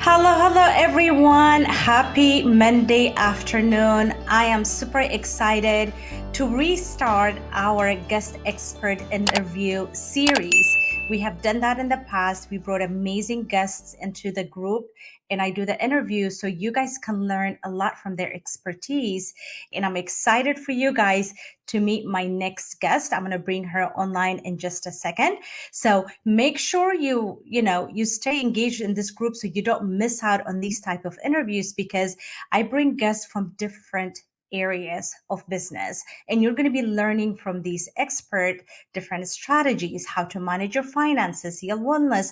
Hello, everyone. Happy Monday afternoon. I am super excited to restart our guest expert interview series. We have done that in the past. We brought amazing guests into the group and I do the interview so you guys can learn a lot from their expertise. And I'm excited for you guys to meet my next guest. I'm going to bring her online in just a second. So make sure you stay engaged in this group so you don't miss out on these type of interviews, because I bring guests from different areas of business and you're going to be learning from these expert different strategies, how to manage your finances, your wellness,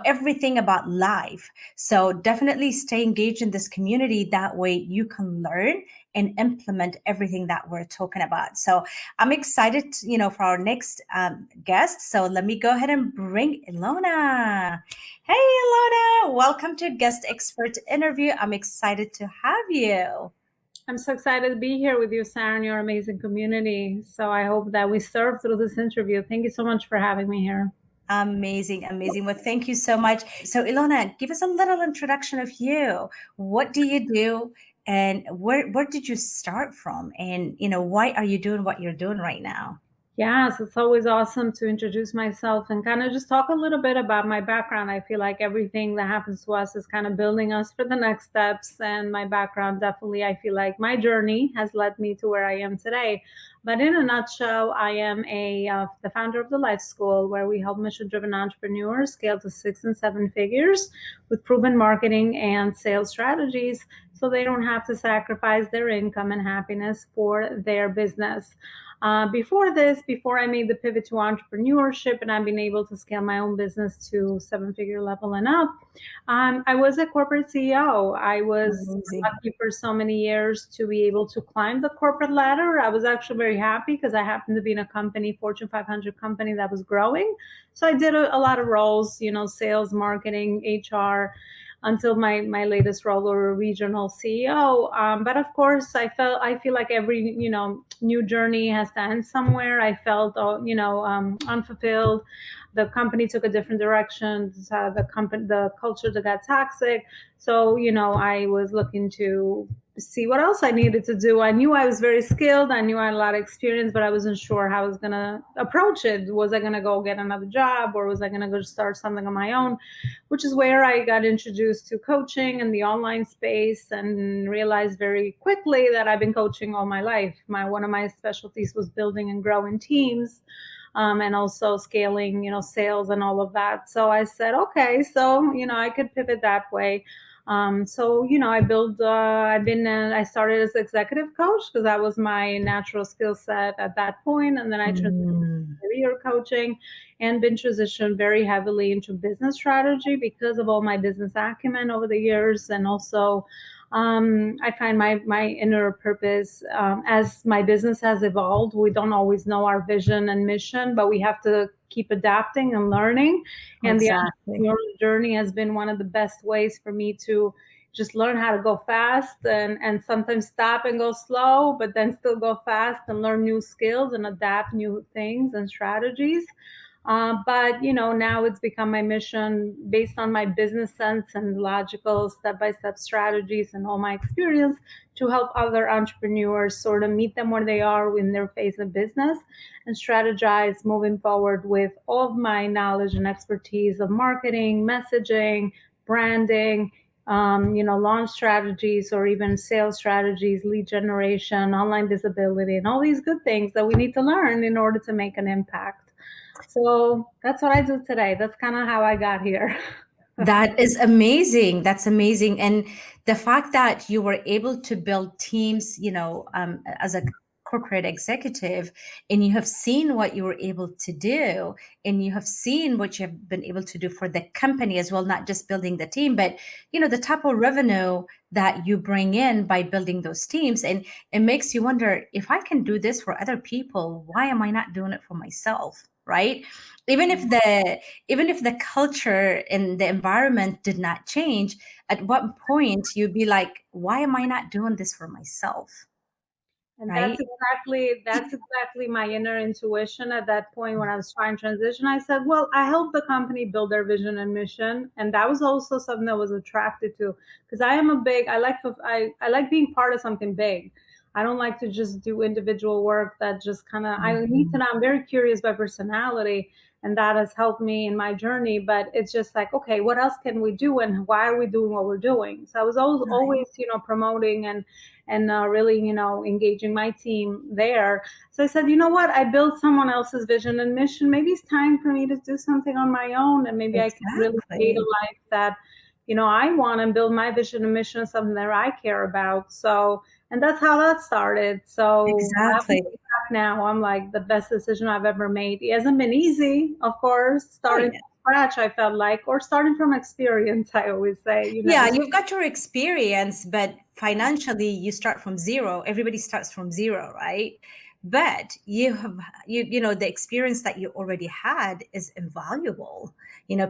everything about life. So definitely stay engaged in this community. That way you can learn and implement everything that we're talking about. So I'm excited, for our next guest. So let me go ahead and bring Ilona. Hey, Ilona, welcome to guest expert interview. I'm excited to have you. I'm so excited to be here with you, Sarah, and your amazing community. So I hope that we serve through this interview. Thank you so much for having me here. Amazing. Well, thank you so much. So, Ilona, give us a little introduction of you. What do you do, and where did you start from? And why are you doing what you're doing right now? Yes, it's always awesome to introduce myself and kind of just talk a little bit about my background. I feel like everything that happens to us is kind of building us for the next steps. And my background, definitely, I feel like my journey has led me to where I am today. But in a nutshell, I am the founder of the Life School, where we help mission-driven entrepreneurs scale to 6 and 7 figures with proven marketing and sales strategies, so they don't have to sacrifice their income and happiness for their business. Before I made the pivot to entrepreneurship and I've been able to scale my own business to 7 figure level and up, I was a corporate CEO. I was Amazing. lucky for so many years to be able to climb the corporate ladder. I was actually very happy because I happened to be in a company, Fortune 500 company that was growing. So I did a lot of roles, sales, marketing, HR, until my latest role or regional CEO. But of course, I feel like every new journey has to end somewhere. I felt unfulfilled. The company took a different direction. The culture that got toxic. So I was looking to see what else I needed to do. I knew I was very skilled. I knew I had a lot of experience, but I wasn't sure how I was going to approach it. Was I going to go get another job, or was I going to go start something on my own? Which is where I got introduced to coaching and the online space, and realized very quickly that I've been coaching all my life. One of my specialties was building and growing teams. And also scaling, sales and all of that. So I said, okay, so, I could pivot that way. I started as executive coach because that was my natural skill set at that point. And then I transitioned to career coaching and been transitioned very heavily into business strategy because of all my business acumen over the years. And also, I find my inner purpose as my business has evolved. We don't always know our vision and mission, but we have to keep adapting and learning. And the Exactly. entrepreneurial journey has been one of the best ways for me to just learn how to go fast and sometimes stop and go slow, but then still go fast and learn new skills and adapt new things and strategies. But now it's become my mission, based on my business sense and logical step-by-step strategies and all my experience, to help other entrepreneurs sort of meet them where they are in their phase of business and strategize moving forward with all of my knowledge and expertise of marketing, messaging, branding, launch strategies, or even sales strategies, lead generation, online visibility, and all these good things that we need to learn in order to make an impact. So that's what I do today. That's kind of how I got here. That is amazing. That's amazing. And the fact that you were able to build teams, as a corporate executive, and you have seen what you were able to do, and you have seen what you have been able to do for the company as well, not just building the team, but, the type of revenue that you bring in by building those teams. And it makes you wonder, if I can do this for other people, why am I not doing it for myself? Right? Even if the culture and the environment did not change, at what point you'd be like, why am I not doing this for myself? And right? that's exactly my inner intuition at that point when I was trying to transition. I said, well, I helped the company build their vision and mission. And that was also something that was attracted to, because I like being part of something big. I don't like to just do individual work that just kind of, I need to Mhm. know, I'm very curious by personality, and that has helped me in my journey. But it's just like, okay, what else can we do, and why are we doing what we're doing? So I was always, promoting and really, engaging my team there. So I said, you know what? I built someone else's vision and mission. Maybe it's time for me to do something on my own, and maybe I can really create a Exactly. life that, I want, and build my vision and mission, something that I care about. So, and that's how that started. So I have to Exactly. look back now. I'm like, the best decision I've ever made. It hasn't been easy, of course, Oh, starting yeah. from scratch, I felt like, or starting from experience. I always say, you Yeah, never. you've got your experience, but financially you start from zero. Everybody starts from zero, right? But the experience that you already had is invaluable.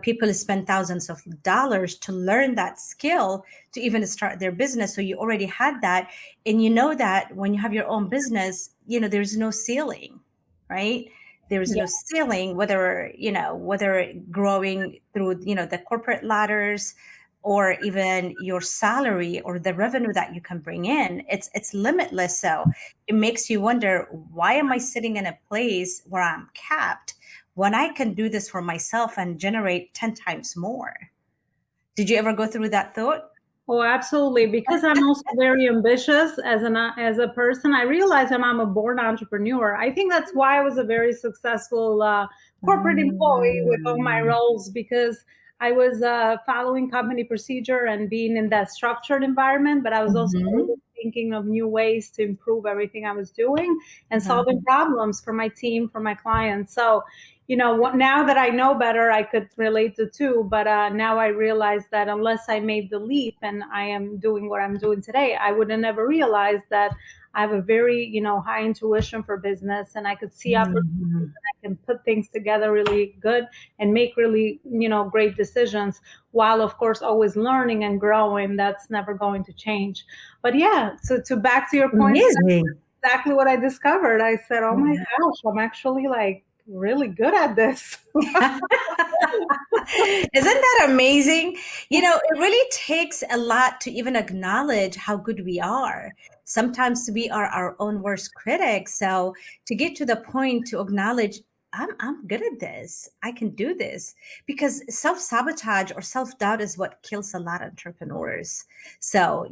People spend thousands of dollars to learn that skill to even start their business. So you already had that. And you know that when you have your own business, there's no ceiling, right? There is Yeah. no ceiling, whether growing through, the corporate ladders, or even your salary or the revenue that you can bring in. It's limitless. So it makes you wonder, why am I sitting in a place where I'm capped when I can do this for myself and generate 10 times more? Did you ever go through that thought? Oh, absolutely. Because I'm also very ambitious as a person. I realize I'm a born entrepreneur. I think that's why I was a very successful corporate employee with all my Mm. roles, because I was following company procedure and being in that structured environment. But I was also always Mhm. thinking of new ways to improve everything I was doing and Uh-huh. solving problems for my team, for my clients. So now that I know better, I could relate the two. But now I realize that unless I made the leap and I am doing what I'm doing today, I would have never realized that I have a very, high intuition for business, and I could see opportunities, Mhm. and I can put things together really good and make really, great decisions, while of course always learning and growing. That's never going to change. But yeah, so to back to your point, Amazing. exactly what I discovered. I said, oh my Yeah. gosh, I'm actually like really good at this. Isn't that amazing? It really takes a lot to even acknowledge how good we are. Sometimes we are our own worst critics. So to get to the point to acknowledge, I'm good at this. I can do this. Because self-sabotage or self-doubt is what kills a lot of entrepreneurs. So,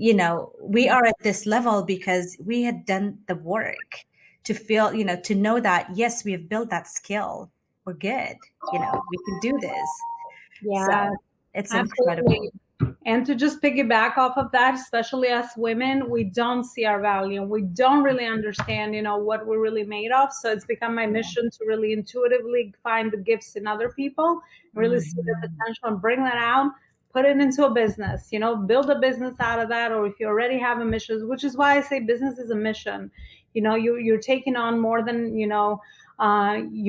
we are at this level because we had done the work to feel, to know that, yes, we have built that skill. We're good. We can do this. Yeah, So it's incredible. absolutely. And to just piggyback off of that, especially as women, we don't see our value. We don't really understand, what we're really made of. So it's become my mission to really intuitively find the gifts in other people, really see the Mhm. potential and bring that out, put it into a business, build a business out of that. Or if you already have a mission, which is why I say business is a mission. You're taking on more than, you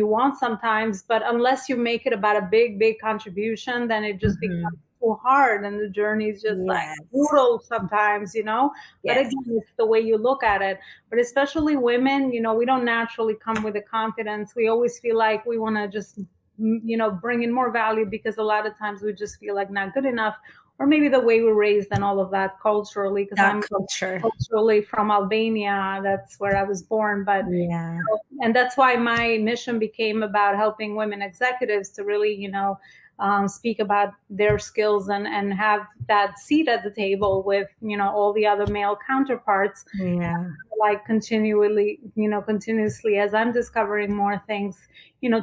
want sometimes, but unless you make it about a big, big contribution, then it just becomes Mhm. too hard, and the journey is just like Yes. brutal sometimes. But Yes. again, it's the way you look at it. But especially women, we don't naturally come with the confidence. We always feel like we want to just, bring in more value, because a lot of times we just feel like not good enough, or maybe the way we're raised and all of that culturally, because That I'm culture. culturally from Albania. That's where I was born. But Yeah. and that's why my mission became about helping women executives to really, speak about their skills and have that seat at the table with, all the other male counterparts, Yeah. like continuously, as I'm discovering more things,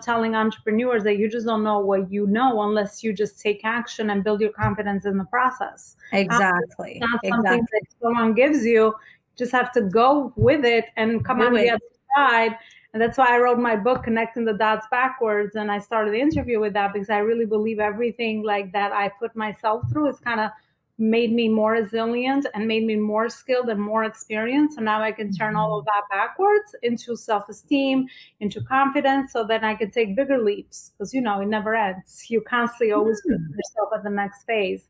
telling entrepreneurs that you just don't know what you know unless you just take action and build your confidence in the process. It's Exactly. not something that Exactly. someone gives you. You just have to go with it and come Do out the it. other side. And that's why I wrote my book, Connecting the Dots Backwards. And I started the interview with that, because I really believe everything like that I put myself through is kind of made me more resilient and made me more skilled and more experienced. So now I can turn all of Mhm. that backwards into self-esteem, into confidence, so that I can take bigger leaps, because it never ends. You constantly always put Mm. yourself at the next phase.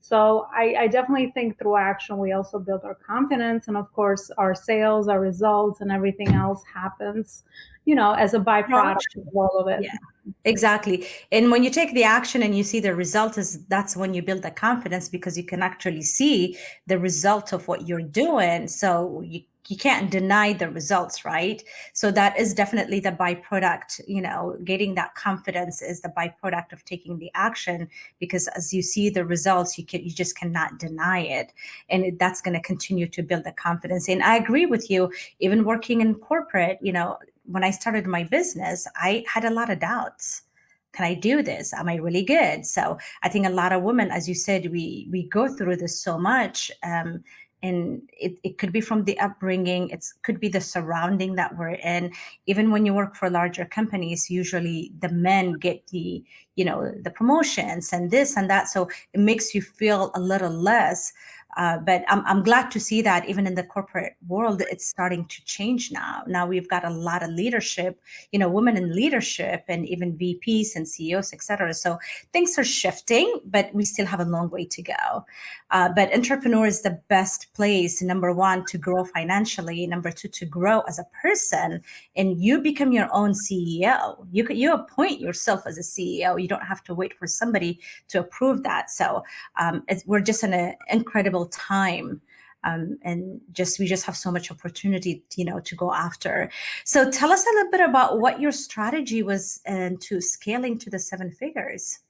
So I definitely think through action, we also build our confidence. And of course, our sales, our results, and everything else happens, as a byproduct Action. of all of it. Yeah, exactly. And when you take the action and you see the result, is that's when you build the confidence, because you can actually see the result of what you're doing. So you can't deny the results, right? So that is definitely the byproduct. Getting that confidence is the byproduct of taking the action, because as you see the results, you just cannot deny it, and that's going to continue to build the confidence. And I agree with you. Even working in corporate, when I started my business, I had a lot of doubts. Can I do this? Am I really good? So I think a lot of women, as you said, we go through this so much. And it could be from the upbringing, it could be the surrounding that we're in. Even when you work for larger companies, usually the men get the promotions and this and that. So it makes you feel a little less. But I'm glad to see that even in the corporate world, it's starting to change now. Now we've got a lot of leadership, women in leadership, and even VPs and CEOs, et cetera. So things are shifting, but we still have a long way to go. But entrepreneur is the best place, number one, to grow financially, number two, to grow as a person, and you become your own CEO. You appoint yourself as a CEO. You don't have to wait for somebody to approve that. So we're just in an incredible time. And we just have so much opportunity, to go after. So tell us a little bit about what your strategy was into scaling to the seven figures.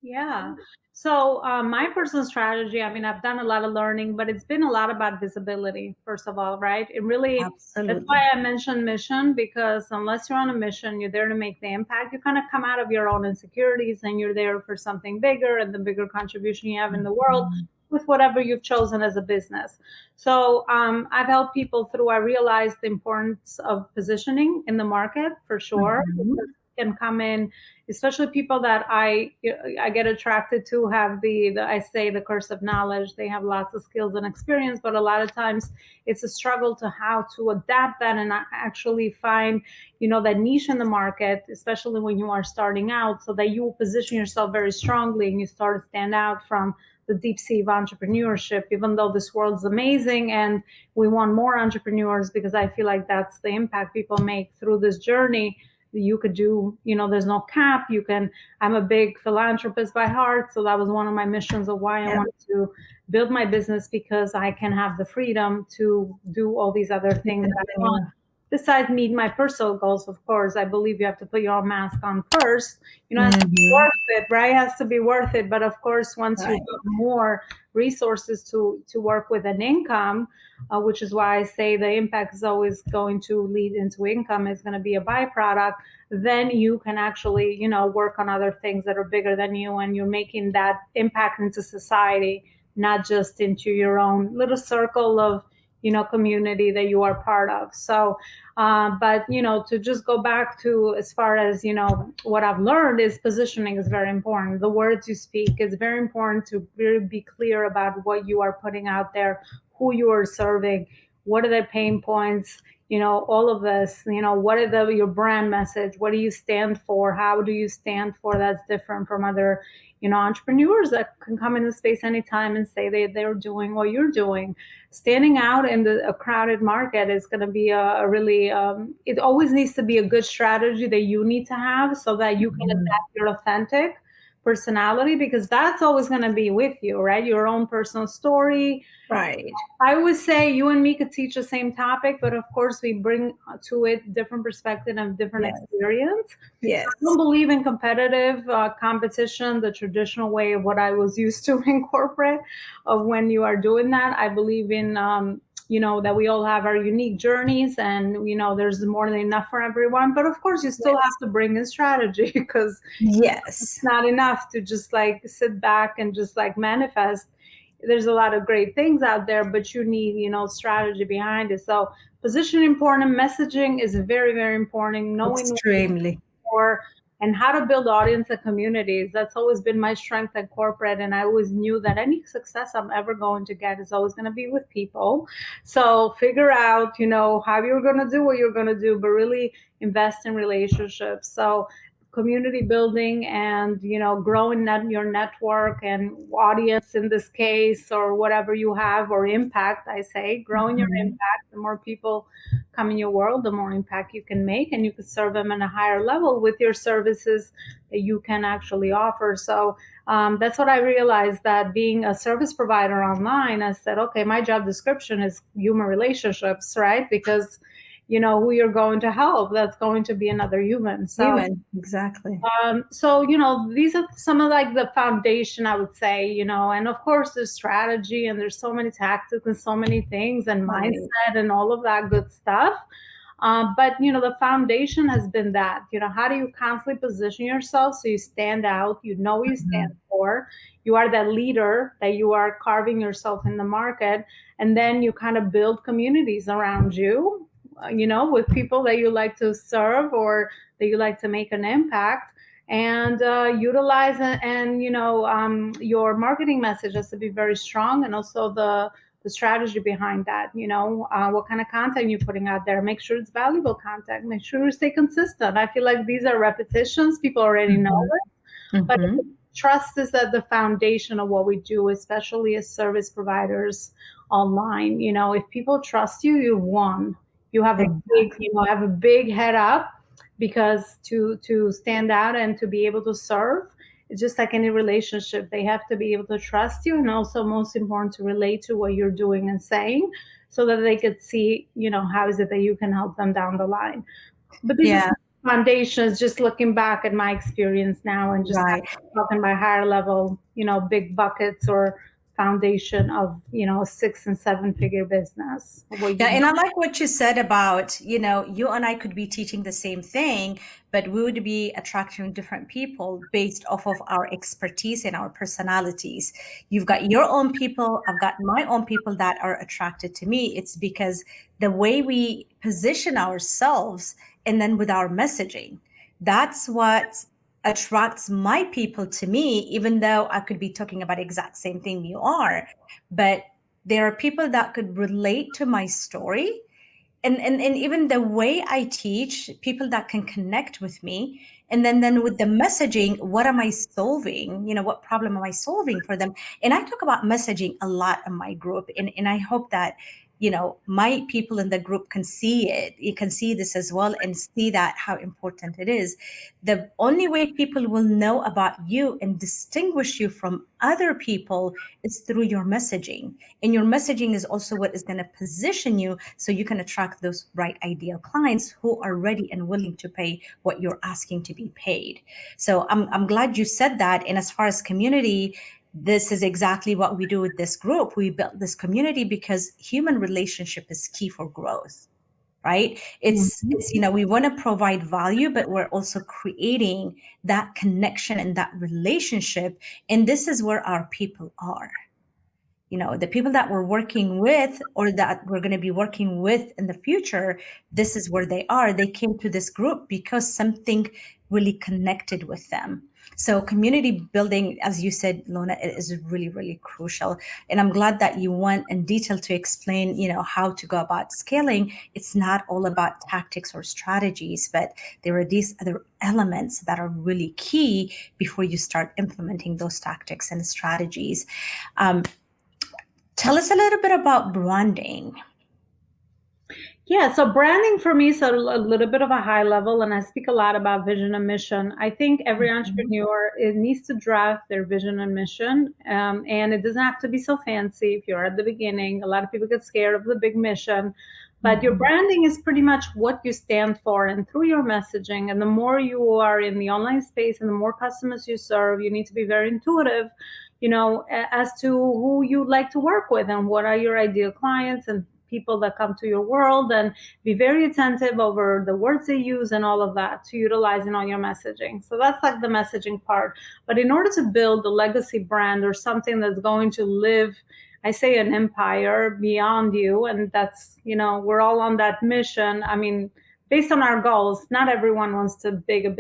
Yeah. So my personal strategy, I mean, I've done a lot of learning, but it's been a lot about visibility, first of all, right? That's Absolutely. why I mentioned mission, because unless you're on a mission, you're there to make the impact. You kind of come out of your own insecurities and you're there for something bigger and the bigger contribution you have in the world Mhm. with whatever you've chosen as a business. So I've helped people through, I realized the importance of positioning in the market for sure. Mhm. Can come in, especially people that I get attracted to have the I say the curse of knowledge. They have lots of skills and experience, but a lot of times it's a struggle to how to adapt that and actually find that niche in the market, especially when you are starting out, so that you will position yourself very strongly and you start to stand out from the deep sea of entrepreneurship. Even though this world's amazing and we want more entrepreneurs, because I feel like that's the impact people make through this journey. You could do, there's no cap. I'm a big philanthropist by heart, so that was one of my missions of why I Yeah. wanted to build my business, because I can have the freedom to do all these other things that I want. Besides meet my personal goals, of course, I believe you have to put your own mask on first. It has to be Mhm. worth it, right? It has to be worth it. But of course, once you've Right. got more resources to work with an income, which is why I say the impact is always going to lead into income, is going to be a byproduct, then you can actually, work on other things that are bigger than you, and you're making that impact into society, not just into your own little circle of, community that you are part of. So, but, to just go back to, as far as, what I've learned is positioning is very important. The words you speak is very important, to really be clear about what you are putting out there, who you are serving, what are their pain points, all of this, what are your brand message, what do you stand for, how do you stand for, that's different from other, entrepreneurs that can come in the space anytime and say they're doing what you're doing. Standing out in a crowded market is going to be a really, it always needs to be a good strategy that you need to have, so that you can Mhm. adapt your authentic personality, because that's always going to be with you, right? Your own personal story. Right. I would say you and me could teach the same topic, but of course we bring to it different perspective and different Yes. experience. I don't Yes. believe in competitive competition, the traditional way of what I was used to in corporate, of when you are doing that. I believe in, that we all have our unique journeys, and, there's more than enough for everyone. But of course, you still have Yes. to bring in strategy, because it's Yes. not enough to just like sit back and just like manifest. There's a lot of great things out there, but you need, strategy behind it. So position important, messaging is very, very important, knowing what you're Extremely. for, and how to build audience and communities. That's always been my strength at corporate, and I always knew that any success I'm ever going to get is always going to be with people. So figure out, how you're going to do what you're going to do, but really invest in relationships. So community building and growing your network and audience in this case, or whatever you have, or impact. I say growing your Mhm. impact. The more people come in your world, the more impact you can make, and you can serve them at a higher level with your services that you can actually offer. So that's what I realized, that being a service provider online, I said, okay, my job description is human relationships, right? Because who you're going to help, that's going to be another human. So Human, exactly. these are some of like the foundation, I would say, and of course there's strategy and there's so many tactics and so many things and Right. mindset and all of that good stuff. But the foundation has been that, how do you constantly position yourself so you stand out, what you stand Mhm. for, you are that leader, that you are carving yourself in the market, and then you kind of build communities around you, with people that you like to serve or that you like to make an impact, and utilize and your marketing message has to be very strong, and also the strategy behind that, what kind of content you're putting out there. Make sure it's valuable content, make sure you stay consistent. I feel like these are repetitions, people already know Mhm. it, but Mhm. trust is at the foundation of what we do, especially as service providers online. If people trust you, you've won. You have a big, Exactly. have a big head up, because to stand out and to be able to serve, it's just like any relationship. They have to be able to trust you, and also most important, to relate to what you're doing and saying, so that they could see, how is it that you can help them down the line. But these are Yeah, some foundations, just looking back at my experience now, and just right. talking about higher level, big buckets or foundation of, a 6 and 7 figure business. What Yeah, you and I like what you said about, you and I could be teaching the same thing, but we would be attracting different people based off of our expertise and our personalities. You've got your own people, I've got my own people that are attracted to me. It's because the way we position ourselves and then with our messaging, that's what attracts my people to me, even though I could be talking about exact same thing you are. But there are people that could relate to my story, and even the way I teach, people that can connect with me. And then with the messaging, what am I solving? What problem am I solving for them? And I talk about messaging a lot in my group, and I hope that my people in the group can see it. You can see this as well and see that how important it is. The only way people will know about you and distinguish you from other people is through your messaging. And your messaging is also what is going to position you so you can attract those right ideal clients who are ready and willing to pay what you're asking to be paid. So I'm glad you said that. And as far as community, this is exactly what we do with this group. We built this community because human relationship is key for growth, right? It's we want to provide value, but we're also creating that connection and that relationship. And this is where our people are. The people that we're working with or that we're going to be working with in the future, this is where they are. They came to this group because something really connected with them. So community building, as you said, Lona, it is really, really crucial. And I'm glad that you went in detail to explain, how to go about scaling. It's not all about tactics or strategies, but there are these other elements that are really key before you start implementing those tactics and strategies. Um, Tell us a little bit about branding. Yeah, so branding for me is a little bit of a high level, and I speak a lot about vision and mission. I think every Mhm. entrepreneur, it needs to draft their vision and mission, and it doesn't have to be so fancy. If you're at the beginning, a lot of people get scared of the big mission, but your Mhm. branding is pretty much what you stand for, and through your messaging. And the more you are in the online space, and the more customers you serve, you need to be very intuitive, as to who you like to work with and what are your ideal clients and people that come to your world, and be very attentive over the words they use and all of that to utilize in all your messaging. So that's like the messaging part. But in order to build a legacy brand or something that's going to live, I say an empire beyond you, and that's, we're all on that mission. I mean, based on our goals, not everyone wants to big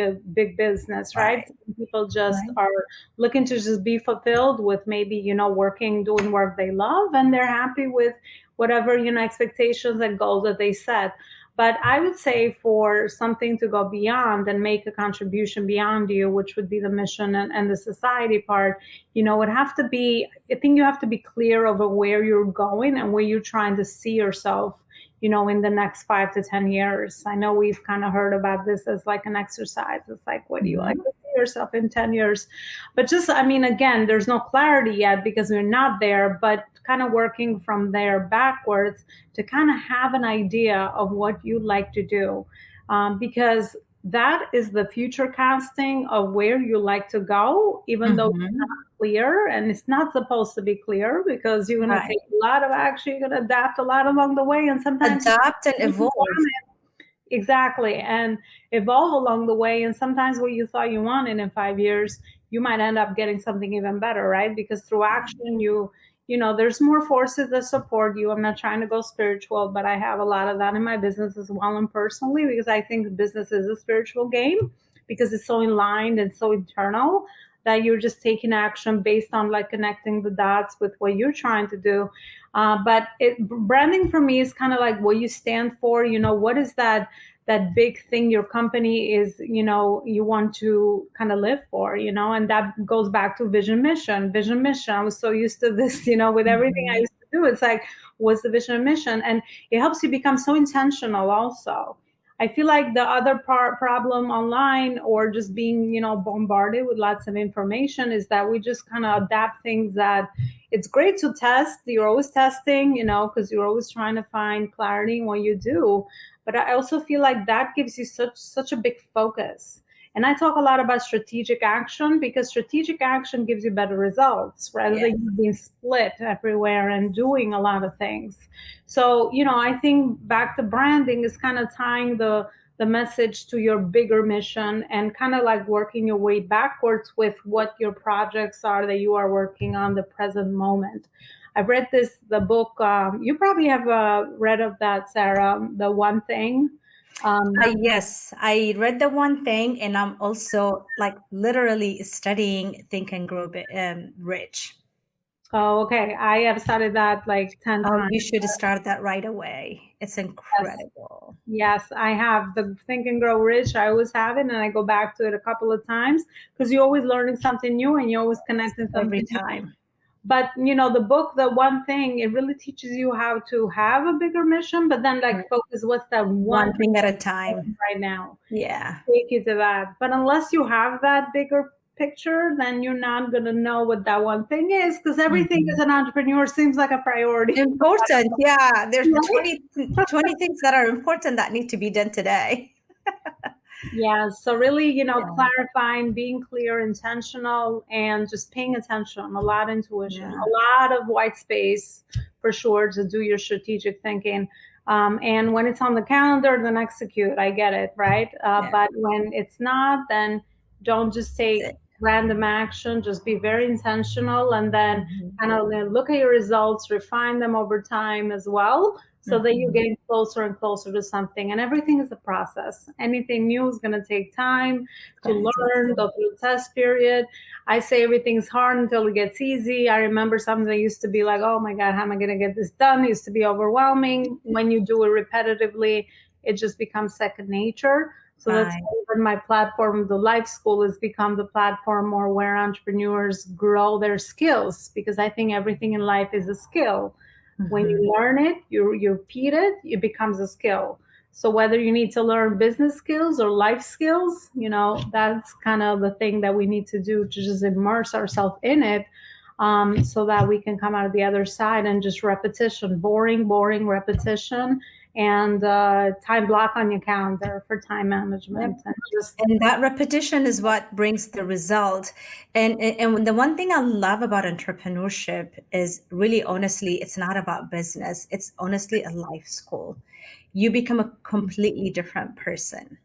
business, right? Right. Some people just Right. are looking to just be fulfilled with maybe, working, doing work they love, and they're happy with whatever, expectations and goals that they set. But I would say for something to go beyond and make a contribution beyond you, which would be the mission and the society part, would have to be, I think you have to be clear over where you're going and where you're trying to see yourself, in the next 5 to 10 years. I know we've kind of heard about this as like an exercise. It's like, what do you like to see yourself in 10 years? But just, I mean, again, there's no clarity yet because we're not there, but kind of working from there backwards to kind of have an idea of what you'd like to do. Because that is the future casting of where you like to go, even though it's not clear, and it's not supposed to be clear because you're going to take a lot of action, you're going to adapt a lot along the way, and sometimes adapt and evolve. Exactly, and evolve along the way. And sometimes what you thought you wanted in 5 years, you might end up getting something even better, right? Because through action, there's more forces that support you. I'm not trying to go spiritual, but I have a lot of that in my business as well and personally, because I think business is a spiritual game because it's so in line and so internal that you're just taking action based on like connecting the dots with what you're trying to do. But branding for me is kind of like what you stand for. What is that big thing your company is, you want to kind of live for, and that goes back to vision, mission. I was so used to this, with everything I used to do. It's like, what's the vision and mission? And it helps you become so intentional also. I feel like the other problem online or just being, bombarded with lots of information is that we just kind of adapt things that it's great to test. You're always testing, because you're always trying to find clarity in what you do. But I also feel like that gives you such a big focus. And I talk a lot about strategic action because strategic action gives you better results rather than you being split everywhere and doing a lot of things. So, I think back to branding is kind of tying the message to your bigger mission and kind of like working your way backwards with what your projects are that you are working on the present moment. I've read the book. You probably have read of that, Sarah, The One Thing. Yes, I read the one thing, and I'm also like literally studying Think and Grow Rich. Oh, okay. I have started that like 10 times. You should start that right away. It's incredible. Yes, I have the Think and Grow Rich. I always have it, and I go back to it a couple of times because you're always learning something new and you're always connecting something every new. time. But the book, The One Thing, it really teaches you how to have a bigger mission, but then like focus what's that one thing at a time right now. Yeah. Take you to that. But unless you have that bigger picture, then you're not going to know what that one thing is because everything as an entrepreneur seems like a priority. Important. Yeah. There's 20 things that are important that need to be done today. Yeah. So really, clarifying, being clear, intentional, and just paying attention, a lot of intuition, a lot of white space for sure to do your strategic thinking. And when it's on the calendar, then execute. I get it, right? But when it's not, then don't just take random action. Just be very intentional and then kind of look at your results, refine them over time as well. So that you get closer and closer to something. And everything is a process. Anything new is going to take time to learn, go through the test period. I say everything's hard until it gets easy. I remember something that used to be like, oh my God, how am I going to get this done? It used to be overwhelming. When you do it repetitively, it just becomes second nature. So that's why my platform, the Life School, has become the platform more where entrepreneurs grow their skills, because I think everything in life is a skill. When you learn it, you repeat it, it becomes a skill. So whether you need to learn business skills or life skills, that's kind of the thing that we need to do, to just immerse ourselves in it, so that we can come out of the other side and just repetition, boring repetition, and time block on your calendar for time management. And that repetition is what brings the result. And the one thing I love about entrepreneurship is really, honestly, it's not about business. It's honestly a life school. You become a completely different person.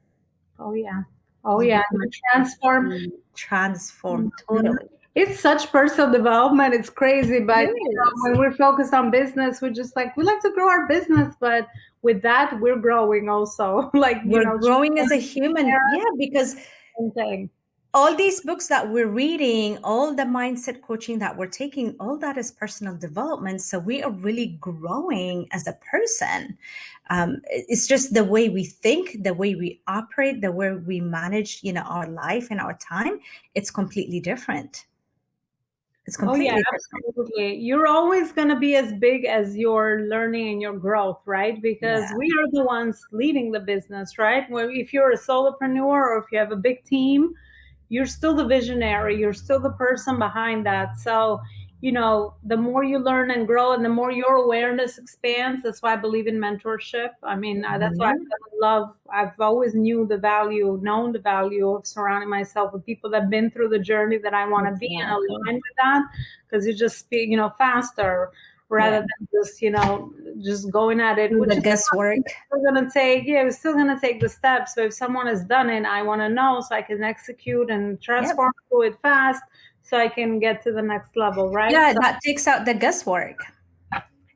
Oh yeah. Transform totally. It's such personal development. It's crazy. But when we're focused on business, we're just like, we like to grow our business, but with that, we're growing also. Like we're growing as a human. Yeah, because all these books that we're reading, all the mindset coaching that we're taking, all that is personal development. So we are really growing as a person. It's just the way we think, the way we operate, the way we manage, our life and our time. It's completely different. It's Oh yeah, completely different. absolutely. You're always going to be as big as your learning and your growth, right? Because Yeah. we are the ones leading the business, right? Well, if you're a solopreneur or if you have a big team, you're still the visionary, you're still the person behind that. So the more you learn and grow and the more your awareness expands. That's why I believe in mentorship. I mean, that's why I Mhm. love, I've always known the value of surrounding myself with people that have been through the journey that I want to be and Exactly. align with that, because you just speak faster Yeah. rather than just going at it, Do which the is guesswork. still gonna take, yeah, we're still gonna take the steps. So if someone has done it, I want to know so I can execute and Yep. transform through it fast so I can get to the next level, right? Yeah, So that takes out the guesswork.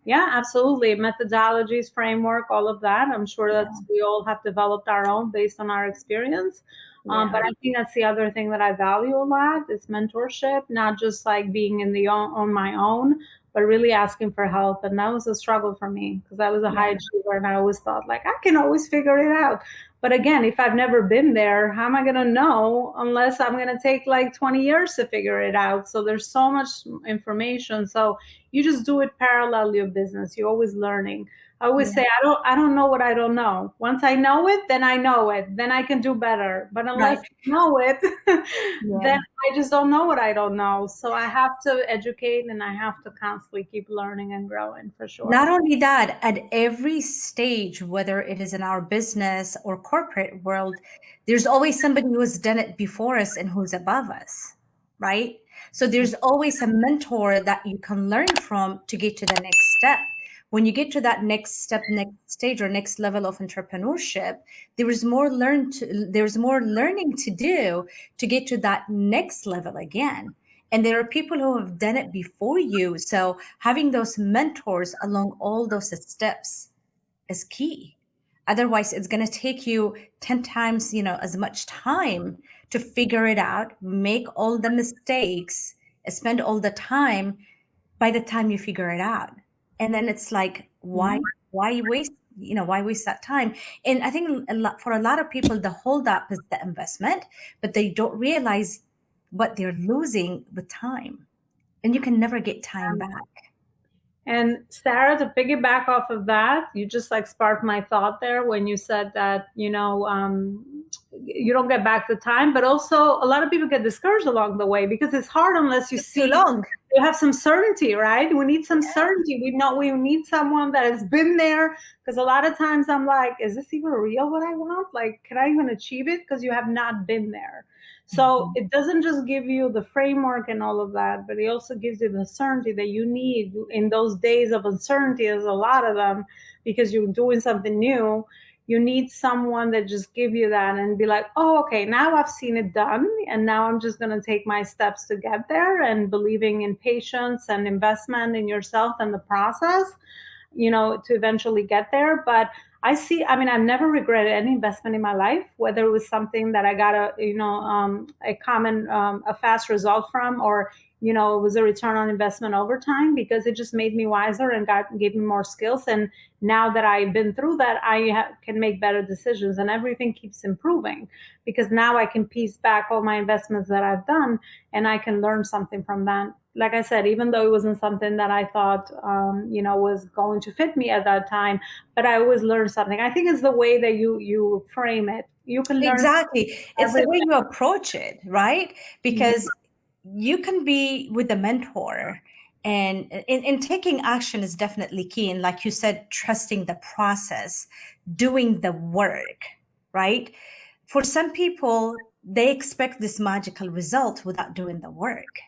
yeah, absolutely. Methodologies, framework, all of that. I'm sure that Yeah. we all have developed our own based on our experience. But Yeah. I think that's the other thing that I value a lot is mentorship, not just like being on my own, but really asking for help. And that was a struggle for me because I was a high Yeah. achiever and I always thought like I can always figure it out. But again, if I've never been there, how am I going to know unless I'm going to take like 20 years to figure it out? So there's so much information. So you just do it parallel your business. You're always learning. I always Yeah. say I don't know what I don't know. Once I know it, then I know it. Then I can do better. But unless Right. I know it, then Yeah. I just don't know what I don't know. So I have to educate and I have to constantly keep learning and growing for Not sure. only that, at every stage, whether it is in our business or corporate world, there's always somebody who has done it before us and who's above us, right? So there's always a mentor that you can learn from to get to the next step. When you get to that next step, next stage, or next level of entrepreneurship, there's more learning to do to get to that next level again. And there are people who have done it before you. So having those mentors along all those steps is key. Otherwise, it's going to take you 10 times, as much time to figure it out, make all the mistakes, spend all the time by the time you figure it out. And then it's like, Mhm. why waste that time? And I think for a lot of people, the holdup is the investment, but they don't realize what they're losing with time, and you can never get time back. And Sarah, to piggyback off of that, you just like sparked my thought there when you said that, you don't get back the time, but also a lot of people get discouraged along the way because it's hard unless you Took too see long. you have some certainty, right? We need some Yeah. certainty. We need someone that has been there, because a lot of times I'm like, is this even real what I want? Like, can I even achieve it? Because you have not been there. So Mhm. it doesn't just give you the framework and all of that, but it also gives you the certainty that you need in those days of uncertainty. There's a lot of them because you're doing something new. You need someone that just give you that and be like, oh, okay, now I've seen it done, and now I'm just going to take my steps to get there, and believing in patience and investment in yourself and the process, to eventually get there. But I mean, I've never regretted any investment in my life, whether it was something that I got a fast result from, or, it was a return on investment over time, because it just made me wiser and gave me more skills. And now that I've been through that, can make better decisions, and everything keeps improving because now I can piece back all my investments that I've done, and I can learn something from that. Like I said, even though it wasn't something that I thought, was going to fit me at that time, but I always learn something. I think it's the way that you frame it. You can learn Exactly. It's the way everything. you approach it, right? Because you can be with a mentor, and in taking action is definitely key. And like you said, trusting the process, doing the work, right? For some people, they expect this magical result without doing the work.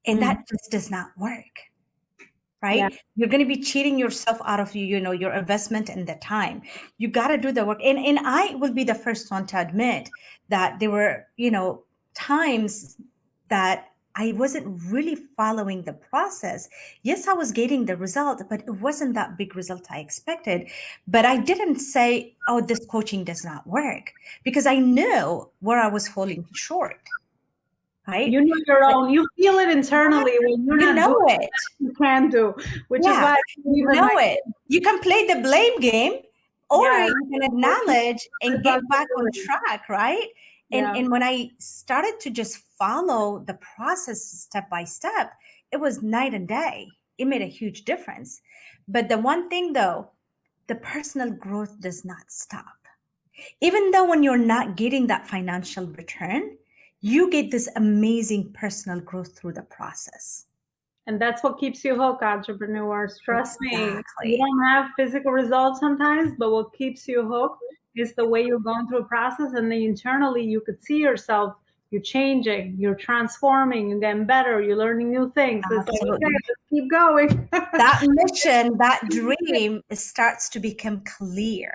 And Mhm. that just does not work, Yeah. right? You're going to be cheating yourself out of your investment and the time. You got to do the work. And I will be the first one to admit that there were, times that I wasn't really following the process. Yes, I was getting the result, but it wasn't that big result I expected. But I didn't say, oh, this coaching does not work, because I knew where I was falling short, right? You know your own, you feel it internally when you're You not know doing it. what you can do, which is Yeah, why I you believe in know like, it. You can play the blame game, or yeah, you can or take acknowledge and get back on responsibility. track, right? And Yeah. and when I started to just follow the process step by step, it was night and day. It made a huge difference. But the one thing though, the personal growth does not stop. Even though when you're not getting that financial return, you get this amazing personal growth through the process. And that's what keeps you hooked, entrepreneurs. Trust me. You Exactly. don't have physical results sometimes, but what keeps you hooked is the way you're going through a process. And then internally, you could see yourself, you're changing, you're transforming, you're getting better, you're learning new things. It's like, okay, Absolutely. let's keep going. That mission, that dream starts to become clear,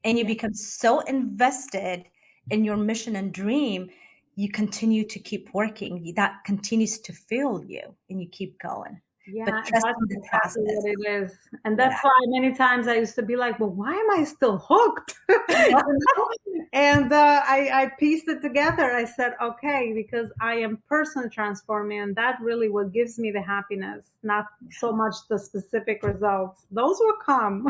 and you Yeah. become so invested in your mission and dream, you continue to keep working. That continues to fuel you and you keep going. But Yeah, trust that's in the exactly process. what it is. And Yeah. that's why many times I used to be like, well, why am I still hooked? You know? And I pieced it together. I said, okay, because I am person transforming, and that really what gives me the happiness, not so much the specific results. Those will come.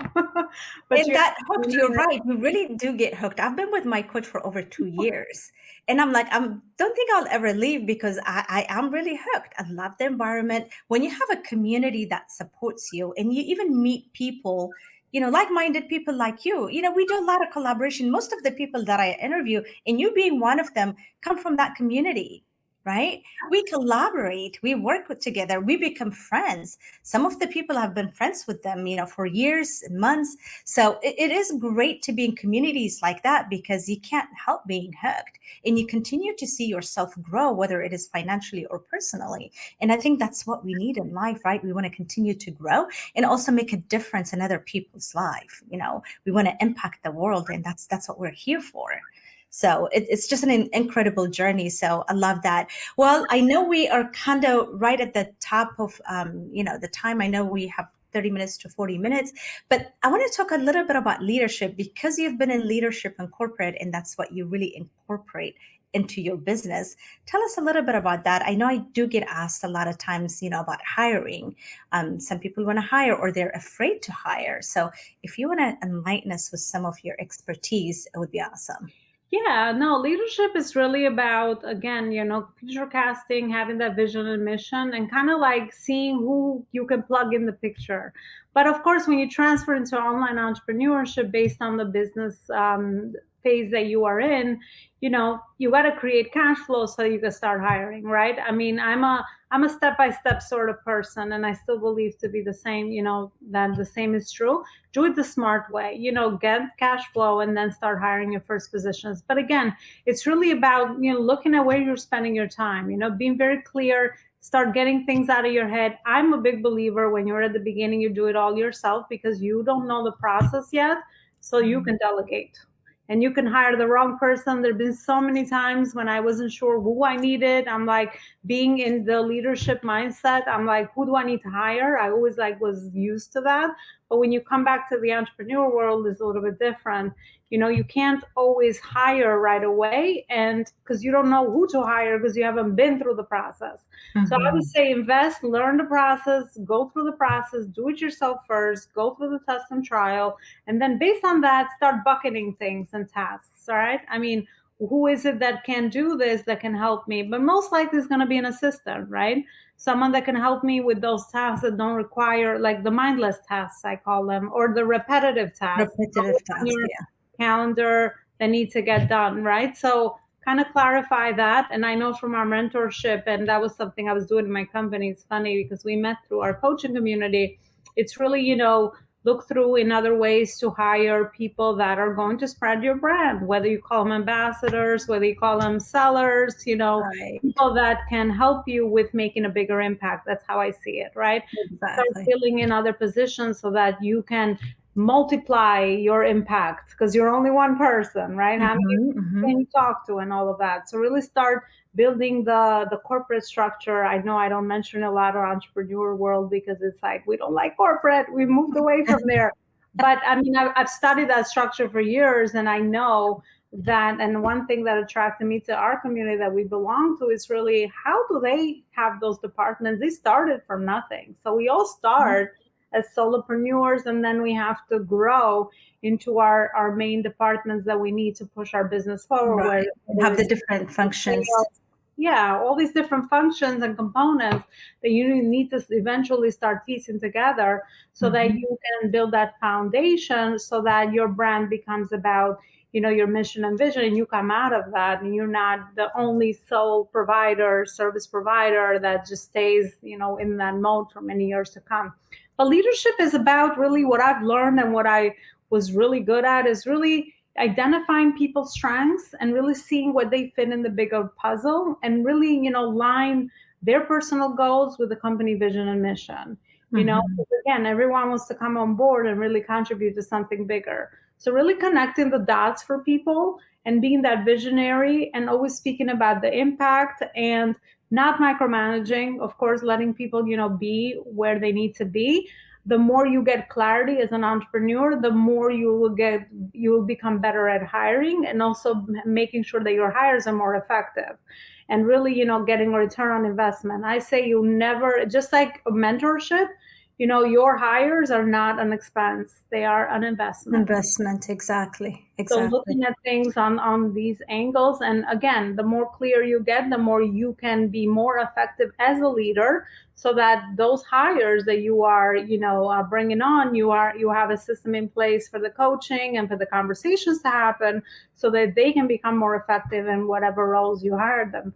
But And you're that hooked, you're right. You really do get hooked. I've been with my coach for over 2 years. And I'm like, don't think I'll ever leave, because I am really hooked. I love the environment. When you have a community that supports you and you even meet people, like-minded people like you, we do a lot of collaboration. Most of the people that I interview, and you being one of them, come from that community, right? We collaborate, we work together, we become friends. Some of the people have been friends with them, for years and months. So it is great to be in communities like that, because you can't help being hooked, and you continue to see yourself grow, whether it is financially or personally. And I think that's what we need in life, right? We want to continue to grow and also make a difference in other people's life. We want to impact the world, and that's what we're here for. So it's just an incredible journey. So I love that. Well, I know we are kind of right at the top of the time. I know we have 30 minutes to 40 minutes, but I want to talk a little bit about leadership, because you've been in leadership and corporate, and that's what you really incorporate into your business. Tell us a little bit about that. I know I do get asked a lot of times, about hiring. Some people want to hire, or they're afraid to hire. So if you want to enlighten us with some of your expertise, it would be awesome. Yeah, no, leadership is really about, again, future casting, having that vision and mission, and kind of like seeing who you can plug in the picture. But of course, when you transfer into online entrepreneurship based on the business phase that you are in, you got to create cash flow so you can start hiring, right? I mean, I'm a step by step sort of person, and I still believe to be the same. That the same is true. Do it the smart way. Get cash flow and then start hiring your first positions. But again, it's really about looking at where you're spending your time. Being very clear. Start getting things out of your head. I'm a big believer when you're at the beginning, you do it all yourself because you don't know the process yet, so you can delegate and you can hire the wrong person. There have been so many times when I wasn't sure who I needed. I'm like, being in the leadership mindset, I'm like, who do I need to hire? I always was used to that. But when you come back to the entrepreneur world, it's a little bit different. You can't always hire right away, and because you don't know who to hire because you haven't been through the process. So I would Mhm. say invest, learn the process, go through the process, do it yourself first, go through the test and trial, and then based on that, start bucketing things and tasks. All right. I mean, who is it that can do this, that can help me? But most likely it's going to be an assistant, right? Someone that can help me with those tasks that don't require, like the mindless tasks, I call them, or the repetitive tasks Repetitive on task, your yeah. calendar that need to get done, right? So kind of clarify that. And I know from our mentorship, and that was something I was doing in my company. It's funny because we met through our coaching community. It's really, look through in other ways to hire people that are going to spread your brand, whether you call them ambassadors, whether you call them sellers, Right. people that can help you with making a bigger impact. That's how I see it, right? Start Exactly. filling in other positions so that you can multiply your impact because you're only one person, right? How many Mhm, people mhm. can you talk to and all of that? So really start building the corporate structure. I know I don't mention a lot of entrepreneur world because it's like, we don't like corporate. We moved away from there. But I mean, I've studied that structure for years, and I know that. And one thing that attracted me to our community that we belong to is really, how do they have those departments? They started from nothing. So we all start as solopreneurs, and then we have to grow into our main departments that we need to push our business forward. Right. Whether Have the it's different functions. sales, yeah, all these different functions and components that you need to eventually start piecing together so that Mhm. you can build that foundation so that your brand becomes about, your mission and vision, and you come out of that and you're not the only sole provider, service provider that just stays, in that mode for many years to come. But leadership is about, really, what I've learned and what I was really good at is really identifying people's strengths and really seeing what they fit in the bigger puzzle, and really, line their personal goals with the company vision and mission. Mhm. 'Cause again, everyone wants to come on board and really contribute to something bigger. So really connecting the dots for people and being that visionary and always speaking about the impact and not micromanaging, of course, letting people, be where they need to be. The more you get clarity as an entrepreneur, the more you will become better at hiring, and also making sure that your hires are more effective, and really, getting a return on investment. I say, you never, just like a mentorship, your hires are not an expense, they are an investment. Investment, exactly. So Exactly. looking at things on these angles, and again, the more clear you get, the more you can be more effective as a leader, so that those hires that you are, bringing on, you have a system in place for the coaching and for the conversations to happen, so that they can become more effective in whatever roles you hired them,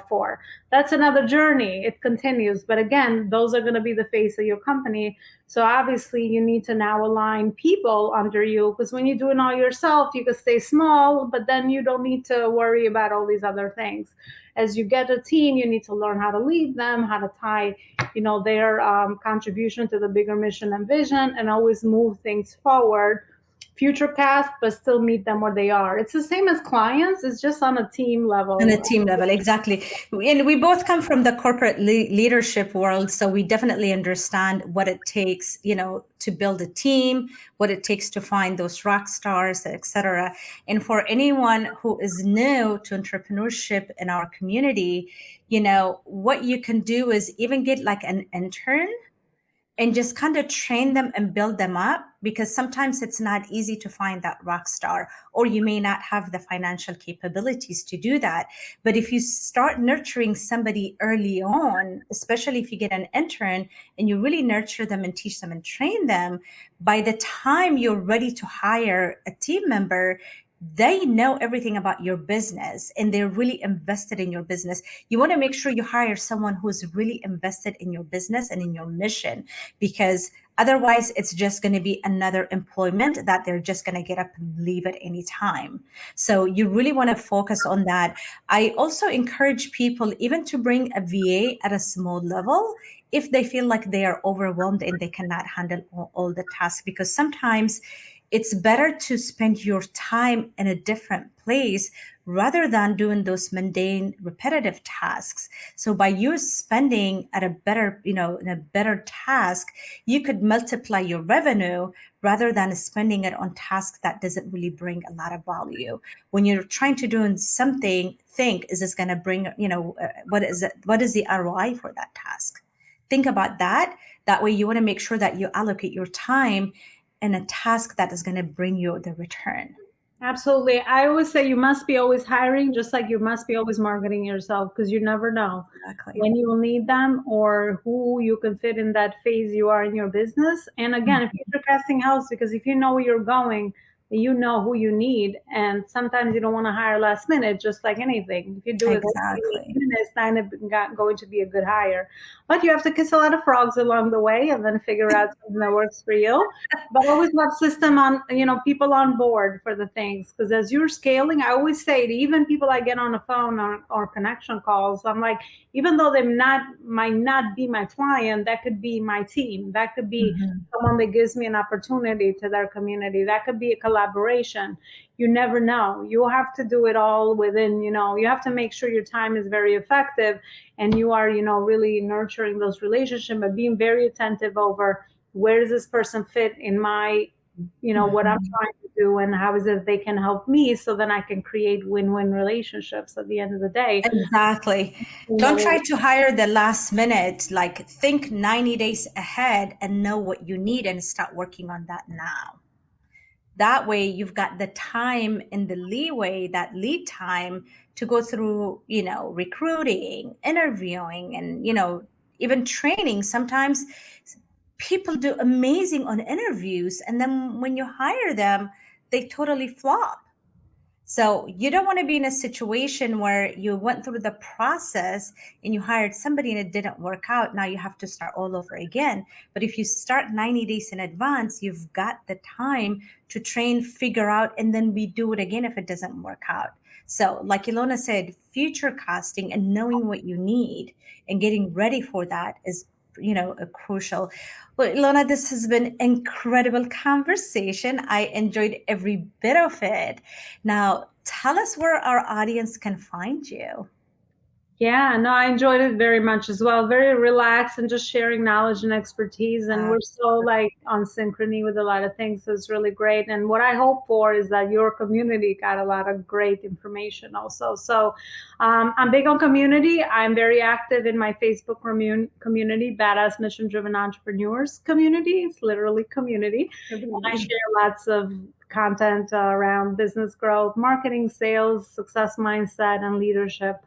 for. That's another journey. It continues, but again, those are going to be the face of your company. So obviously you need to now align people under you, because when you're doing all yourself, you can stay small, but then you don't need to worry about all these other things. As you get a team, you need to learn how to lead them, how to tie, their contribution to the bigger mission and vision, and always move things forward, future cast, but still meet them where they are. It's the same as clients. It's just on a team On a level. team level, exactly. And we both come from the corporate leadership world, so we definitely understand what it takes, to build a team, what it takes to find those rock stars, etc. And for anyone who is new to entrepreneurship in our community, what you can do is even get like an intern and just kind of train them and build them up, because sometimes it's not easy to find that rock star, or you may not have the financial capabilities to do that. But if you start nurturing somebody early on, especially if you get an intern and you really nurture them and teach them and train them, by the time you're ready to hire a team member, they know everything about your business and they're really invested in your business. You want to make sure you hire someone who's really invested in your business and in your mission, because otherwise it's just going to be another employment that they're just going to get up and leave at any time. So you really want to focus on that. I also encourage people even to bring a VA at a small level if they feel like they are overwhelmed and they cannot handle all the tasks, because sometimes it's better to spend your time in a different place rather than doing those mundane repetitive tasks. So by you spending at a better, in a better task, you could multiply your revenue rather than spending it on tasks that doesn't really bring a lot of value. When you're trying to do something, think, is this going to bring, what is it, what is the ROI for that task? Think about that. That way you want to make sure that you allocate your time in a task that is going to bring you the return. Absolutely. I always say you must be always hiring, just like you must be always marketing yourself, because you never know Exactly. when you will need them or who you can fit in that phase you are in your business. And again, if future casting helps, because if you know where you're going, you know who you need. And sometimes you don't want to hire last minute, just like anything. If you do it last Exactly. minute, it's not going to be a good hire. But you have to kiss a lot of frogs along the way and then figure out something that works for you. But always have system on, people on board for the things, because as you're scaling, I always say to even people I get on the phone or connection calls, I'm like, even though they might not be my client, that could be my team, that could be Mhm. someone that gives me an opportunity to their community, that could be a collaboration. You never know. You have to do it all within, you have to make sure your time is very effective and you are, really nurturing those relationships, but being very attentive over where does this person fit in my, what I'm trying to do, and how is it they can help me, so then I can create win-win relationships at the end of the day. Exactly. Don't try to hire the last minute. Like, think 90 days ahead and know what you need and start working on that now. That way you've got the time and the leeway, that lead time, to go through, recruiting, interviewing, and, even training. Sometimes people do amazing on interviews, and then when you hire them, they totally flop. So you don't want to be in a situation where you went through the process and you hired somebody and it didn't work out. Now you have to start all over again. But if you start 90 days in advance, you've got the time to train, figure out, and then we do it again if it doesn't work out. So like Ilona said, future casting and knowing what you need and getting ready for that is, a crucial. Well, Ilona, this has been incredible conversation. I enjoyed every bit of it. Now, tell us where our audience can find you. Yeah, no, I enjoyed it very much as well. Very relaxed and just sharing knowledge and expertise. And we're so like on synchrony with a lot of things. So it's really great. And what I hope for is that your community got a lot of great information also. So I'm big on community. I'm very active in my Facebook community, Badass Mission Driven Entrepreneurs community. It's literally community. I share lots of content around business growth, marketing, sales, success mindset, and leadership.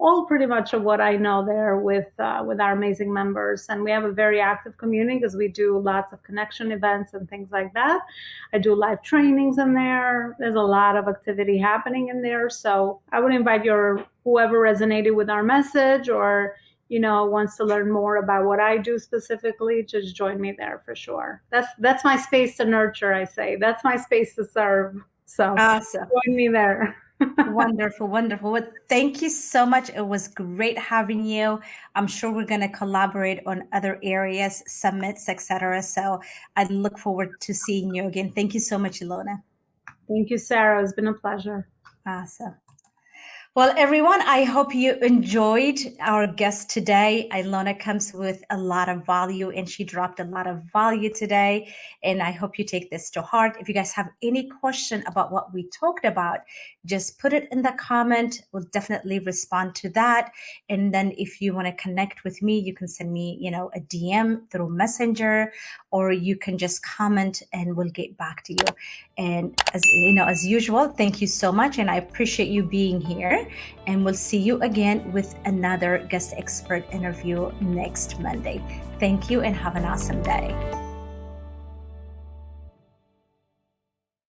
All pretty much of what I know there with our amazing members. And we have a very active community because we do lots of connection events and things like that. I do live trainings in there. There's a lot of activity happening in there. So I would invite whoever resonated with our message or wants to learn more about what I do specifically, just join me there for sure. That's my space to nurture, I say. That's my space to serve. So awesome. Join me there. Wonderful, wonderful. Well, thank you so much. It was great having you. I'm sure we're going to collaborate on other areas, summits, etc. So I look forward to seeing you again. Thank you so much, Ilona. Thank you, Sarah. It's been a pleasure. Awesome. Well, everyone, I hope you enjoyed our guest today. Ilona comes with a lot of value and she dropped a lot of value today. And I hope you take this to heart. If you guys have any question about what we talked about, just put it in the comment. We'll definitely respond to that. And then if you want to connect with me, you can send me, a DM through Messenger, or you can just comment and we'll get back to you. And as usual, thank you so much. And I appreciate you being here. And we'll see you again with another guest expert interview next Monday. Thank you and have an awesome day.